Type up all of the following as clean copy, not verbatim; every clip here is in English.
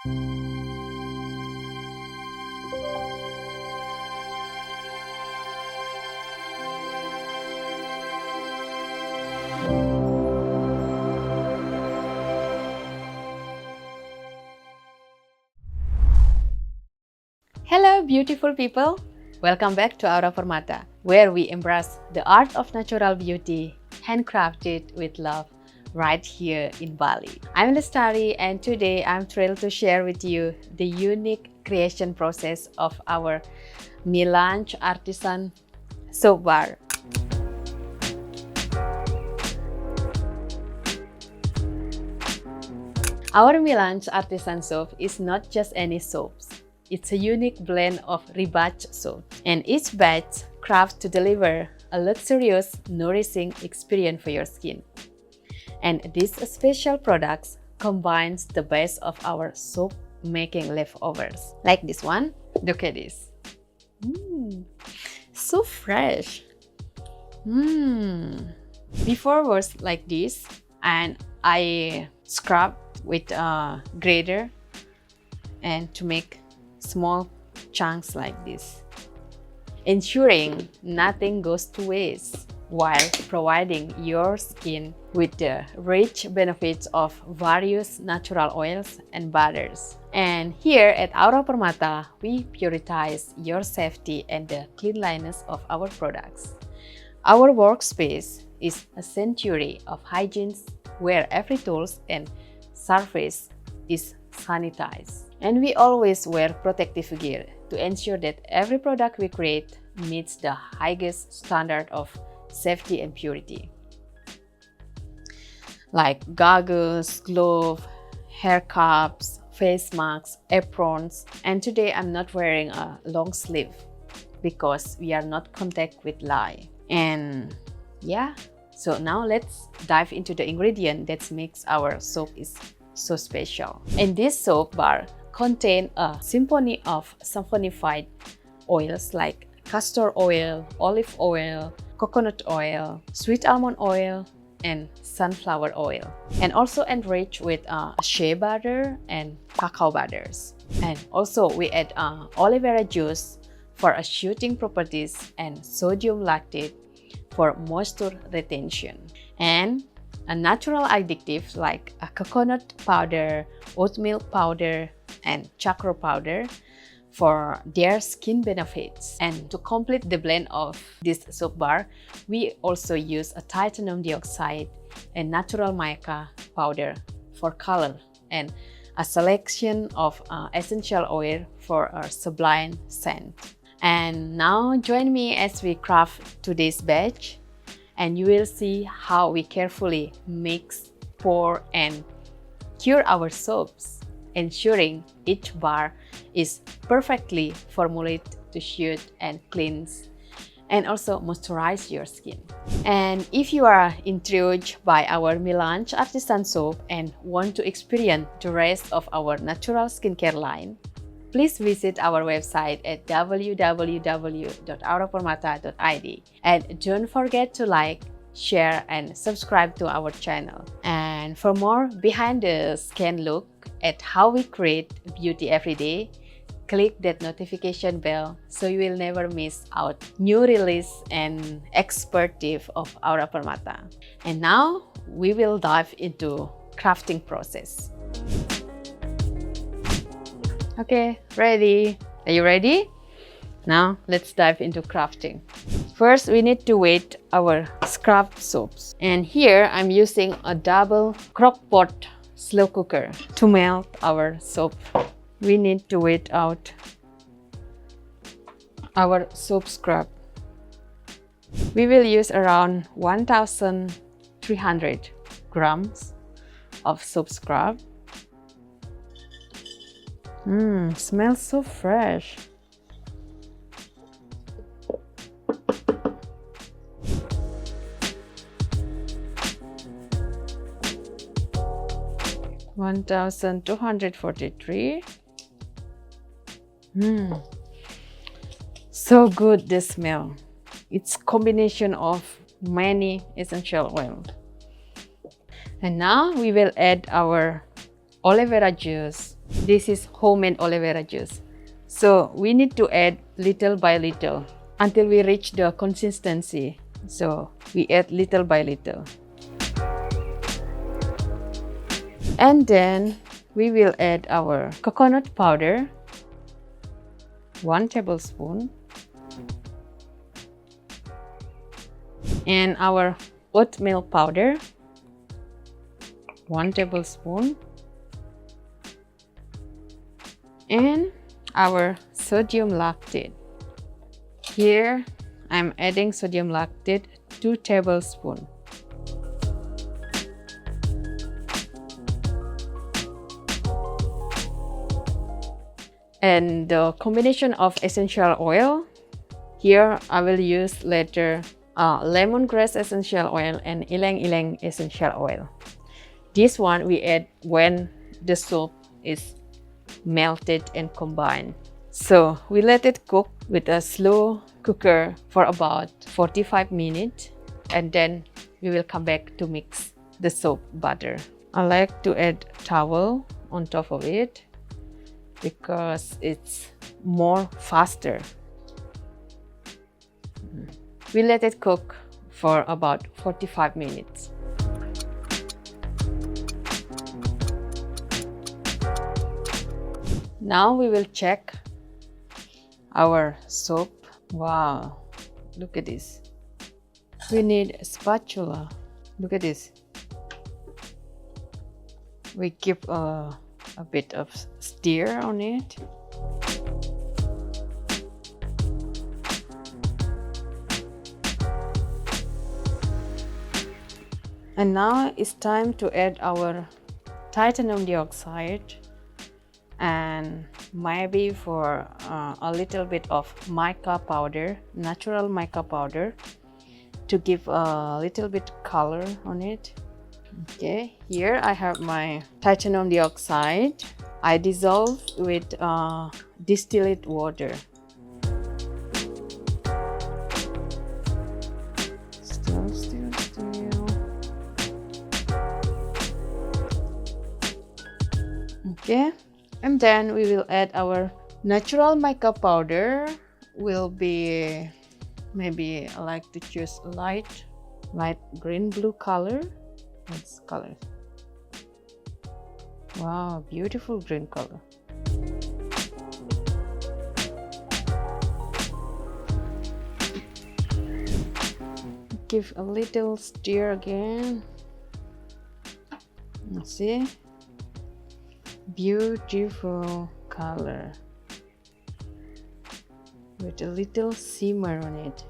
Hello beautiful people! Welcome back to Aura Permata, where we embrace the art of natural beauty, handcrafted with love, right here in Bali. I'm Lestari, and today I'm thrilled to share with you the unique creation process of our Milange artisan soap bar. Our Milange artisan soap is not just any soaps. It's a unique blend of rebadged soap, and each batch crafted to deliver a luxurious, nourishing experience for your skin. And these special products combines the best of our soap making leftovers, like this one. Look at this. So fresh. Before was like this, and I scrub with a grater and to make small chunks like this, ensuring nothing goes to waste while providing your skin with the rich benefits of various natural oils and butters. And here at Aura Permata, we prioritize your safety and the cleanliness of our products. Our workspace is a sanctuary of hygiene where every tool and surface is sanitized. And we always wear protective gear to ensure that every product we create meets the highest standard of safety and purity. Like goggles, gloves, hair caps, face masks, aprons, and today I'm not wearing a long sleeve because we are not contact with light. And yeah, so now let's dive into the ingredient that makes our soap is so special. And this soap bar contain a symphony of symphonified oils like castor oil, olive oil, coconut oil, sweet almond oil, and sunflower oil, and also enriched with shea butter and cacao butters. And also we add aloe vera juice for shooting properties and sodium lactate for moisture retention, and a natural additive like a coconut powder, oat milk powder, and chakra powder for their skin benefits. And to complete the blend of this soap bar, we also use a titanium dioxide and natural mica powder for color, and a selection of essential oil for a sublime scent. And now join me as we craft today's batch, and you will see how we carefully mix, pour, and cure our soaps, ensuring each bar is perfectly formulated to shoot and cleanse and also moisturize your skin. And if you are intrigued by our Milange artisan soap and want to experience the rest of our natural skincare line, please visit our website at www.aurapermata.id, and don't forget to like, share, and subscribe to our channel. And for more behind the scan look at how we create beauty every day, click that notification bell so you will never miss out new release and expert tip of Aura Permata. And now we will dive into crafting process. Okay, ready? Are you ready? Now let's dive into crafting. First, we need to wet our scrub soaps. And here I'm using a double crock-pot slow cooker to melt our soap. We need to wet out our soap scrub. We will use around 1,300 grams of soap scrub. Smells so fresh. $1,243. So good, the smell. It's combination of many essential oils. And now we will add our aloe vera juice. This is homemade aloe vera juice. So we need to add little by little until we reach the consistency. So we add little by little. And then we will add our coconut powder, 1 tablespoon, and our oatmeal powder, 1 tablespoon, and our sodium lactate. Here I'm adding sodium lactate 2 tablespoons. And the combination of essential oil, here I will use later lemongrass essential oil and ylang-ylang essential oil. This one we add when the soap is melted and combined. So we let it cook with a slow cooker for about 45 minutes, and then we will come back to mix the soap butter. I like to add towel on top of it because it's more faster. We let it cook for about 45 minutes. Now we will check our soap. Wow, look at this. We need a spatula. Look at this. We give a bit of stir on it. And now it's time to add our titanium dioxide and maybe for a little bit of mica powder, natural mica powder, to give a little bit color on it. Okay, here I have my titanium dioxide. I dissolve with distilled water. Still. Okay, and then we will add our natural mica powder. Will be maybe I like to choose light green blue color. Let's color. Wow, beautiful green color. Give a little stir again. See, beautiful color with a little simmer on it.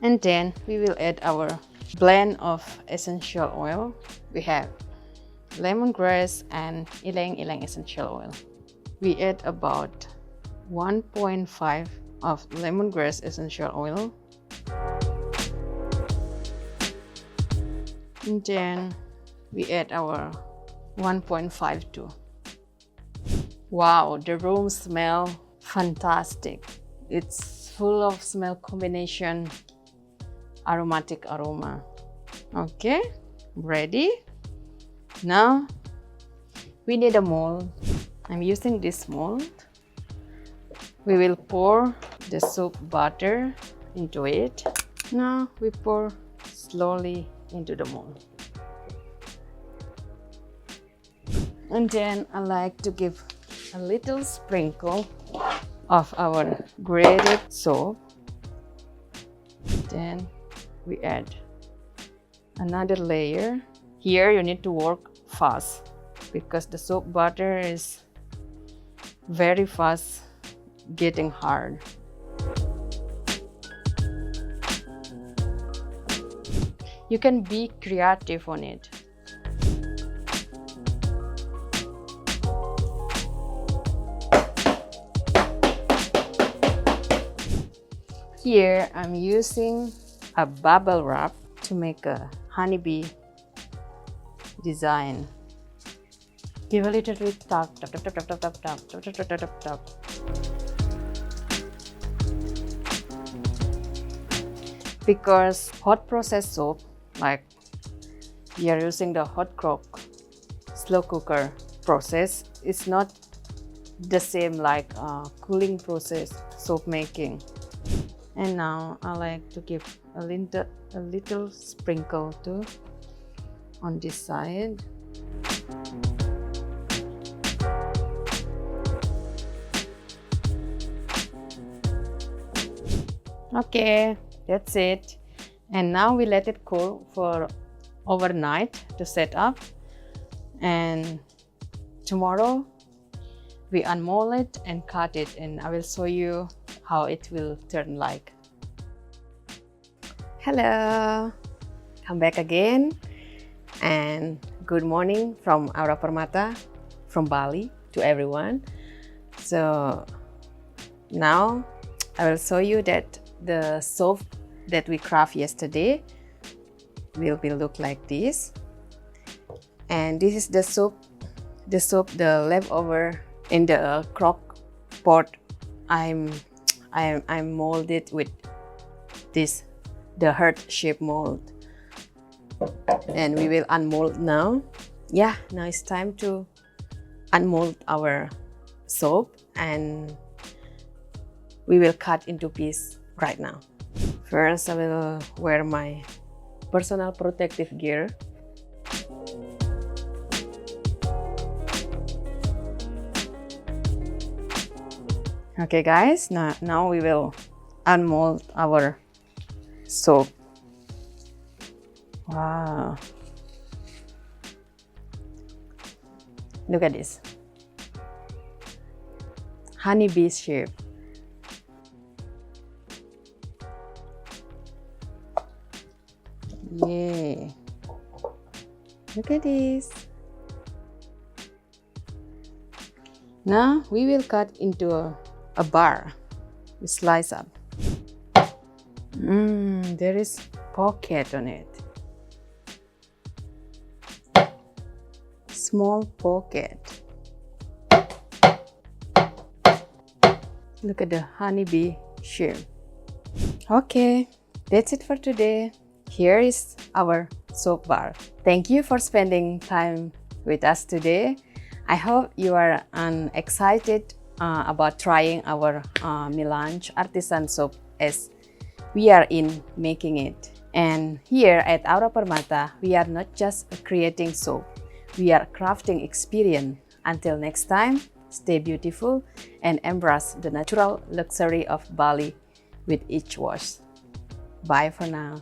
And then we will add our blend of essential oil. We have lemongrass and ylang-ylang essential oil. We add about 1.5 of lemongrass essential oil. And then we add our 1.5 too. Wow, the room smells fantastic. It's full of smell combination, aromatic aroma. Okay, ready? Now we need a mold. I'm using this mold. We will pour the soap butter into it. Now we pour slowly into the mold. And then I like to give a little sprinkle of our grated soap. Then we add another layer. Here you need to work fast because the soap butter is very fast getting hard. You can be creative on it. Here I'm using a bubble wrap to make a honeybee design. Give a little bit tap. Because hot process soap, like we are using the hot crock slow cooker process. It's not the same like cooling process soap making. And now I like to give a little sprinkle too on this side. Okay, that's it. And now we let it cool for overnight to set up. And tomorrow we unmold it and cut it, and I will show you how it will turn like. Hello, come back again, and good morning from Aura Permata from Bali to everyone. So now I will show you that the soap that we craft yesterday will look like this. And this is the soap the leftover in the crock pot. I'm molded with this, the heart shape mold, and we will unmold now. Yeah, now it's time to unmold our soap, and we will cut into pieces right now. First, I will wear my personal protective gear. Okay guys, now we will unmold our soap. Wow, look at this honeybee shape. Yay, look at this. Now we will cut into a bar. We slice up. There is pocket on it. Small pocket. Look at the honeybee shape. Okay, that's it for today. Here is our soap bar. Thank you for spending time with us today. I hope you are excited about trying our Melange artisan soap as we are in making it. And here at Aura Permata, we are not just creating soap, we are crafting experience. Until next time, stay beautiful and embrace the natural luxury of Bali with each wash. Bye for now.